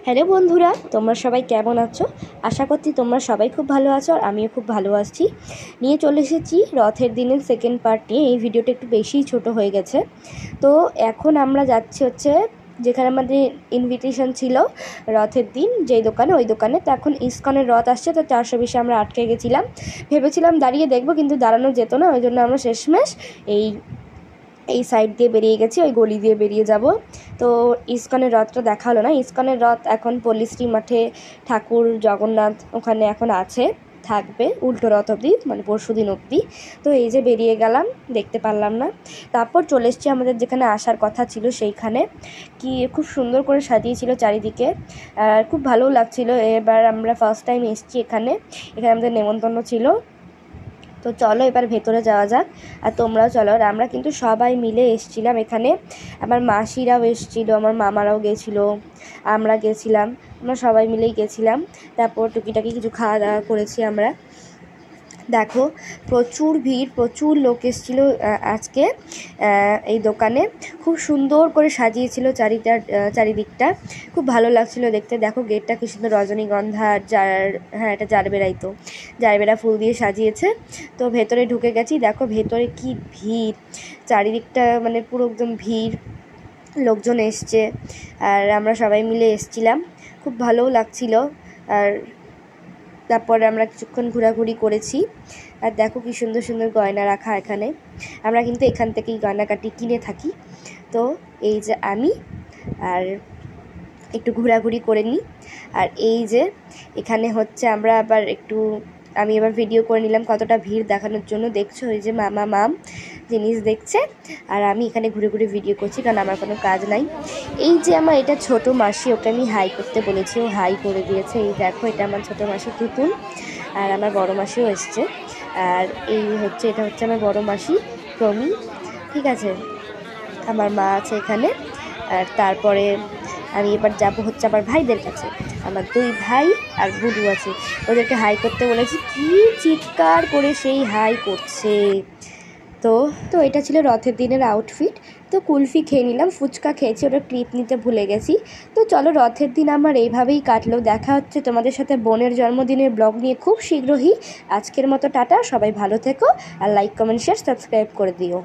Hello বন্ধুরা, তোমরা সবাই কেমন আছো? আশা করছি তোমরা সবাই খুব ভালো আছো আর আমিও খুব ভালো আছি। নিয়ে চলে এসেছি রথের দিনের সেকেন্ড পার্ট নিয়ে। এই ভিডিওটা একটু বেশিই ছোট হয়ে গেছে। তো এখন আমরা যাচ্ছি হচ্ছে যেখানে আমাদের ইনভিটেশন ছিল রথের দিন যেই দোকানে, ওই দোকানে। তো এখন ইসকনের রথ আসছে, তো 420 আমরা আটকে গেছিলাম। ভেবেছিলাম দাঁড়িয়ে দেখবো, কিন্তু দাঁড়ানো যেত না, ওই জন্য আমরা শেষমেশ এই সাইড দিয়ে বেরিয়ে গেছি, ওই গলি দিয়ে বেরিয়ে যাব। তো ইসকনের রথটা দেখা হলো না। ইসকনের রথ এখন পল্লীশ্রী মাঠে ঠাকুর জগন্নাথ ওখানে এখন আছে, থাকবে উল্টো রথ অবধি, মানে পরশুদিন অবধি। তো এই যে বেরিয়ে গেলাম, দেখতে পারলাম না। তারপর চলে এসেছি আমাদের যেখানে আসার কথা ছিল সেইখানে। কি খুব সুন্দর করে সাজিয়েছিল চারিদিকে, খুব ভালো লাগছিল। এবার আমরা ফার্স্ট টাইম এসেছি এখানে আমাদের নেমন্তন্ন ছিল। তো চলো এবার ভেতরে যাওয়া যাক, আর তোমরাও চলো। আর আমরা কিন্তু সবাই মিলে এসেছিলাম এখানে। আমার মাসিরাও এসেছিলো, আমার মামারাও গেছিলো, আমরা গেছিলাম, আমরা সবাই মিলেই গেছিলাম। তারপর টুকিটাকি কিছু খাওয়া দাওয়া করেছি আমরা। দেখো প্রচুর ভিড়, প্রচুর লোক এসেছিলো আজকে এই দোকানে। খুব সুন্দর করে সাজিয়েছিল চারিদিকটা, খুব ভালো লাগছিল দেখতে। দেখো গেটটা কি সুন্দর রজনীগন্ধা এটা জারবেরাই, তো জারবেরা ফুল দিয়ে সাজিয়েছে। তো ভেতরে ঢুকে গেছি, দেখো ভেতরে কি ভিড়, চারিদিকটা মানে পুরো একদম ভিড়, লোকজন এসছে। আর আমরা সবাই মিলে এসছিলাম, খুব ভালোও লাগছিল। আর তারপরে আমরা কিছুক্ষণ ঘোরাঘুরি করেছি। আর দেখো কি সুন্দর সুন্দর গয়না রাখা এখানে। আমরা কিন্তু এখান থেকেই গয়নাকাটি কিনে থাকি। তো এই যে আমি আর একটু ঘোরাঘুরি করে নিই। আর এই যে এখানে হচ্ছে আমি এবার ভিডিও করে নিলাম কতটা ভিড় দেখানোর জন্য। দেখছো ওই যে মাম জিনিস দেখছে, আর আমি এখানে ঘুরে ঘুরে ভিডিও করছি, কারণ আমার কোনো কাজ নাই। এই যে আমার এটা ছোট মাসি, ওকে আমি হাই করতে বলেছি, ও হাই করে দিয়েছে। এই দেখো এটা আমার ছোট মাসি তুতুল, আর আমার বড় মাসিও এসছে। আর এটা হচ্ছে আমার বড় মাসি প্রমি, ঠিক আছে। আমার মা আছে এখানে। আর তারপরে আমি এবার যাব হচ্ছে আমার ভাইদের কাছে। আমার 2 ভাই আর বুলু আছে, ওদেরকে হাই করতে বলেছি। কি চিৎকার করে সেই হাই করছে। তো এটা ছিল রথের দিনের আউটফিট। তো কুলফি খেয়ে নিলাম, ফুচকা খেয়েছি, ওটা ক্লিপ নিতে ভুলে গেছি। তো চলো রথের দিন আমার এইভাবেই কাটলো। দেখা হচ্ছে তোমাদের সাথে বোনের জন্মদিনের ব্লগ নিয়ে খুব শীঘ্রই। আজকের মতো টাটা, সবাই ভালো থেকো, আর লাইক কমেন্ট শেয়ার সাবস্ক্রাইব করে দিও।